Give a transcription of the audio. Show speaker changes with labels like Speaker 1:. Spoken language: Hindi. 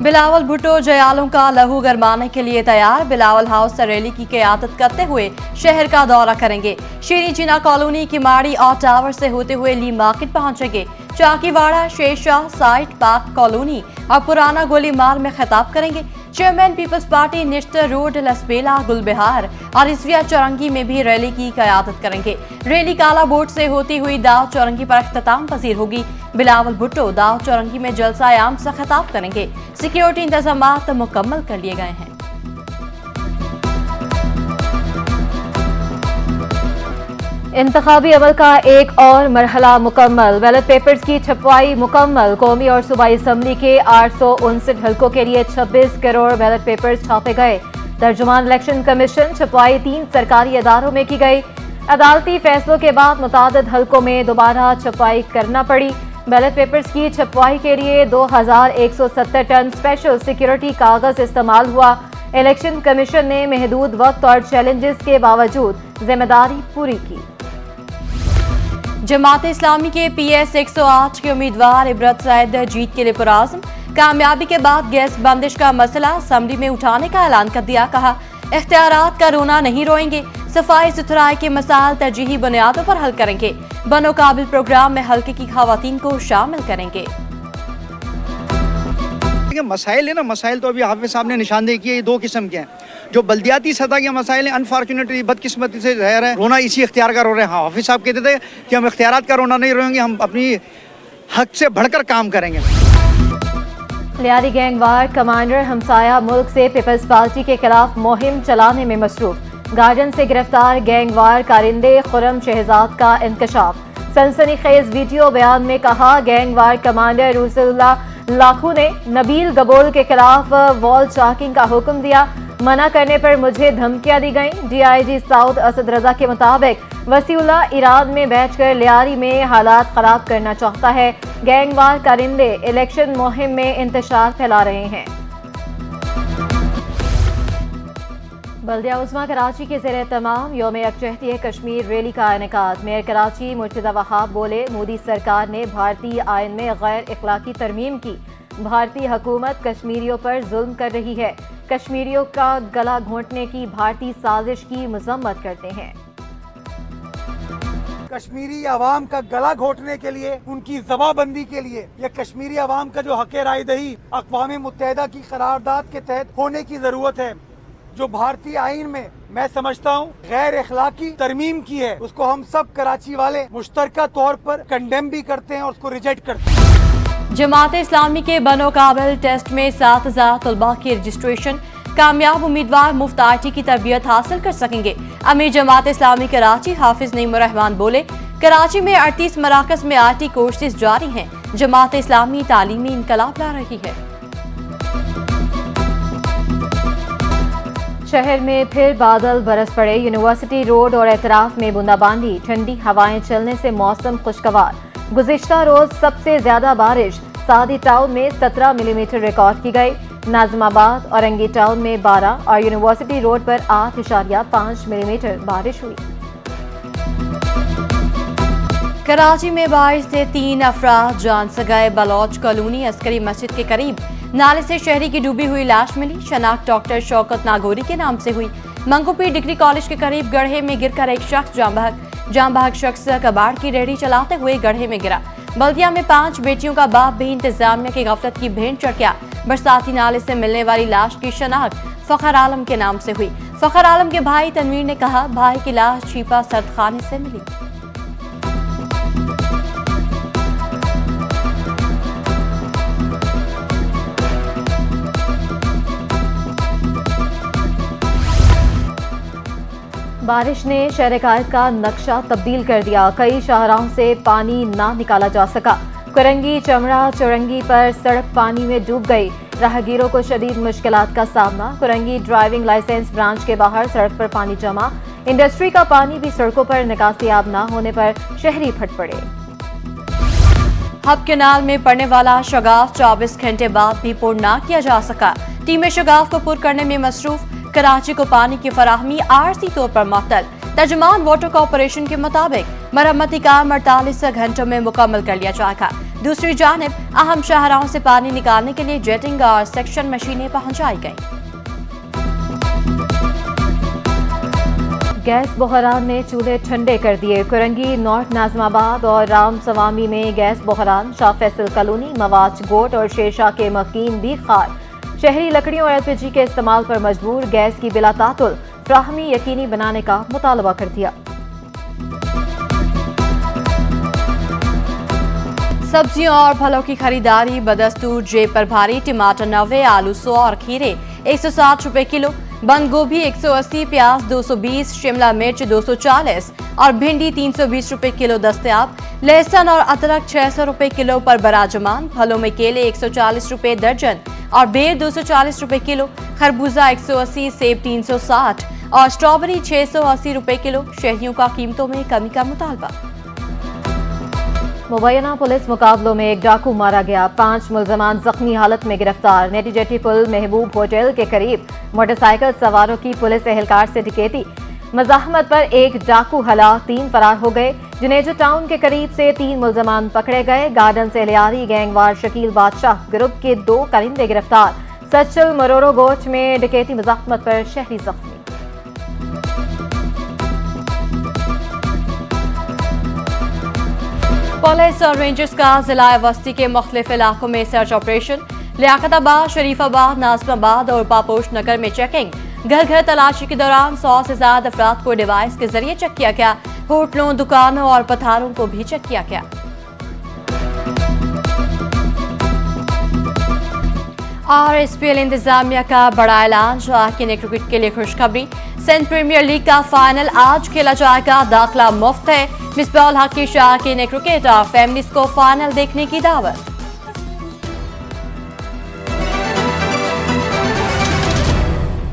Speaker 1: बिलावल भुट्टो जयालों का लहू गरमाने के लिए तैयार। बिलावल हाउस से रैली की क़यादत करते हुए शहर का दौरा करेंगे। शीरी जीना कॉलोनी किमाड़ी और टावर से होते हुए ली मार्केट पहुंचेंगे। Chakiwara, Shershah site, park colony और पुराना गोली मार में खिताब करेंगे। Chairman Peoples Party Nishtar road, Lasbela, Gulbahar और इसविया चौरंगी में भी रैली की क़यादत करेंगे। रैली काला बोर्ड से होती हुई दाव चौरंगी पर अख्ताम पजीर होगी। बिलावल भुट्टो दाव चौरंगी में जलसा आम से खिताब करेंगे। सिक्योरिटी इंतजामात मुकम्मल कर लिए गए हैं।
Speaker 2: इंतखाबी अमल का एक और मरहला मुकम्मल। बैलेट पेपर्स की छपवाई मुकम्मल। कौमी और सूबाई असम्बली के 859 हल्कों के लिए 26 करोड़ बैलेट पेपर्स छापे गए। तर्जुमान इलेक्शन कमीशन छपवाई 3 सरकारी इदारों में की गई। अदालती फैसलों के बाद मुतादिद हल्कों में दोबारा छपवाई करना पड़ी। बैलेट पेपर्स की छपवाई के लिए 2170 टन स्पेशल सिक्योरिटी कागज इस्तेमाल हुआ। इलेक्शन कमीशन ने महदूद वक्त और चैलेंजेस के बावजूद जिम्मेदारी पूरी की।
Speaker 1: जमात इस्लामी के PS 108 के उम्मीदवार इबरत सैद जीत के लिए पुराज़्म। कामयाबी के बाद गैस बंदिश का मसला असम्बली में उठाने का ऐलान कर दिया। कहा, इख्तियारात का रोना नहीं रोएंगे। सफाई सुथराई के मसाइल तरजीही बुनियादों पर हल करेंगे। बनो काबिल प्रोग्राम में हल्के की खवातीन को शामिल करेंगे।
Speaker 3: मसाइल है ना, मसाइल तो अभी हाफिज साहब ने निशानदेही की है। ये 2 किस्म के हैं। जो बल्दियाती सतह के मसाइल हैं, अनफॉर्चुनेटली बदकिस्मती से ज़ाहिर है रोना इसी इख्तियार का रो रहे हैं। हाँ, हाफिज साहब कहते थे कि हम इख्तियारात का रोना नहीं रोएंगे, हम अपनी हक से बढ़कर काम करेंगे।
Speaker 2: लियारी गैंगवार कमांडर हमसाया मुल्क से पीपल्स पार्टी के खिलाफ मुहिम चलाने में मसरूफ। गार्डन से गिरफ्तार गैंगवार कारिंदे खुरम शहजाद का इंकशाफ। सनसनीखेज वीडियो बयान में कहा, गैंगवार कमांडर रुसुल्लाह लाखू ने नबील गबोल के खिलाफ वॉल चाकिंग का हुक्म दिया। मना करने पर मुझे धमकियां दी गईं। DIG साउथ असद रजा के मुताबिक वसीउल्लाह ईरान में बैठकर लियारी में हालात खराब करना चाहता है। गैंगवार कारिंदे इलेक्शन मुहिम में इंतशार फैला रहे हैं। बल्दिया उस्मा कराची के ज़ेर तमाम यौम यकजहती कश्मीर रैली का इनेकाद। मेयर कराची मुर्तज़ा वहाब बोले, मोदी सरकार ने भारतीय आइन में गैर इखलाकी तरमीम की। भारतीय हुकूमत कश्मीरियों पर जुल्म कर रही है। कश्मीरियों का गला घोंटने की भारतीय साजिश की मजम्मत करते हैं।
Speaker 4: कश्मीरी अवाम का गला घोटने के लिए, उनकी जबाबंदी के लिए, या कश्मीरी अवाम का जो हक राय दही अक़वाम मुत्तहिदा की करारदाद के तहत होने की जरूरत है। जो भारतीय आइन में मैं समझता हूँ गैर अखलाकी तरमीम की है, उसको हम सब कराची वाले मुश्तरका तौर पर कंडेम भी करते हैं और उसको रिजेक्ट करते हैं।
Speaker 1: जमात इस्लामी के बनो काबिल टेस्ट में 7000 तलबा की रजिस्ट्रेशन। कामयाब उम्मीदवार मुफ्त IT की तरबियत हासिल कर सकेंगे। अमीर जमात इस्लामी कराची हाफिज नईमुर रहमान बोले, कराची में 38 मराकज में IT कोर्सेज जारी हैं। जमात इस्लामी तालीमी इनकलाब ला रही है।
Speaker 2: शहर में फिर बादल बरस पड़े। यूनिवर्सिटी रोड और एतराफ में बूंदाबांदी। ठंडी हवाएं चलने से मौसम खुशगवार। गुज़िश्ता रोज सबसे ज्यादा बारिश सादी टाउन में 17 मिलीमीटर रिकॉर्ड की गई। नाज़िमाबाद औरंगी टाउन में 12 और यूनिवर्सिटी रोड पर 8.5 मिलीमीटर बारिश हुई।
Speaker 1: कराची में बारिश से 3 अफराद जान से गए। बलोच कॉलोनी अस्करी मस्जिद के करीब नाले से शहरी की डूबी हुई लाश मिली। शनाख्त डॉक्टर शौकत नागौरी के नाम से हुई। मंगोपीर डिग्री कॉलेज के करीब गड्ढे में गिरकर एक शख्स जाम बहक शख्स कबाड़ की रेहड़ी चलाते हुए गड्ढे में गिरा। बल्दिया में 5 बेटियों का बाप भी इंतजामिया की गफलत की भेंट चढ़ गया। बरसाती नाले से मिलने वाली लाश की शनाख्त फखर आलम के नाम से हुई। फखर आलम के भाई तनवीर ने कहा, भाई की लाश छिपा सर्दखाने से मिली।
Speaker 2: बारिश ने शहर कायद का नक्शा तब्दील कर दिया। कई शाहराहों से पानी ना निकाला जा सका। कुरंगी चमड़ा चौरंगी पर सड़क पानी में डूब गई। राहगीरों को शदीद मुश्किलात का सामना। कुरंगी ड्राइविंग लाइसेंस ब्रांच के बाहर सड़क पर पानी जमा। इंडस्ट्री का पानी भी सड़कों पर निकासियाब न होने पर शहरी फट पड़े।
Speaker 1: हब केनाल में पड़ने वाला शगाफ 24 घंटे बाद भी पुर ना किया जा सका। टीमें शगाफ को पुर करने में मसरूफ। कराची को पानी की फराहमी आरजी तौर पर मअतल। तर्जुमान वाटर कॉर्पोरेशन के मुताबिक मरम्मती काम 48 घंटों में मुकम्मल कर लिया जाएगा। दूसरी जानिब अहम शाहराहों से पानी निकालने के लिए जेटिंग और सेक्शन मशीनें पहुंचाई गई।
Speaker 2: गैस बहरान ने चूल्हे ठंडे कर दिए। कुरंगी, नॉर्थ नाजमाबाद और राम सवामी में गैस बहरान। शाह फैसल कॉलोनी, मवाज गोट और शेरशाह के मकीन भी खार। शहरी लकड़ियों और LPG के इस्तेमाल पर मजबूर। गैस की बिला तातुल फ्राहमी यकीनी बनाने का मुतालबा कर दिया।
Speaker 1: सब्जियों और फलों की खरीदारी बदस्तूर, जेब पर भारी। टमाटर 90, आलू 100 और खीरे 160 रुपए किलो। बंद गोभी 180, प्याज 220, शिमला मिर्च 240 और भिंडी 320 रुपए किलो दस्तयाब। लहसुन और अदरक 600 रुपए किलो पर बराजमान। फलों में केले 140 रुपए दर्जन और बेर 240 रुपए किलो। खरबूजा 180, सेब 360 और स्ट्रॉबेरी 680 रुपए किलो। शहरियों का कीमतों में कमी का मुतालबा।
Speaker 2: मुबैना पुलिस मुकाबलों में एक डाकू मारा गया। 5 मुलजमान जख्मी हालत में गिरफ्तार। नेटी जेटी पुल महबूब होटल के करीब मोटरसाइकिल सवारों की पुलिस एहलकार से डकैती। मजाहमत पर एक डाकू हलाक, 3 फरार हो गए। जुनेजो टाउन के करीब से 3 मुलजमान पकड़े गए। गार्डन से लियारी गैंगवार शकील बादशाह ग्रुप के 2 कारिंदे गिरफ्तार। सचल मरोरो गोच में डकैती मजाहमत पर शहरी जख्मी।
Speaker 1: पुलिस और रेंजर्स का जिला वस्ती के मुख्तलिफ इलाकों में सर्च ऑपरेशन। लियाकताबाद, शरीफाबाद, नाजमाबाद और पापोश नगर में चेकिंग। घर घर तलाशी के दौरान 100 से ज्यादा अफराद को डिवाइस के जरिए चेक किया गया। होटलों, दुकानों और पथारों को भी चेक किया गया। और SPL इंतजामिया का बड़ा ऐलान। शौकीन क्रिकेट के लिए खुशखबरी। सिंध प्रीमियर लीग का फाइनल आज खेला जाएगा। दाखिला मुफ्त है। मिसबाह उल हक की शौकीन क्रिकेट और फैमिलीज को फाइनल देखने की दावत।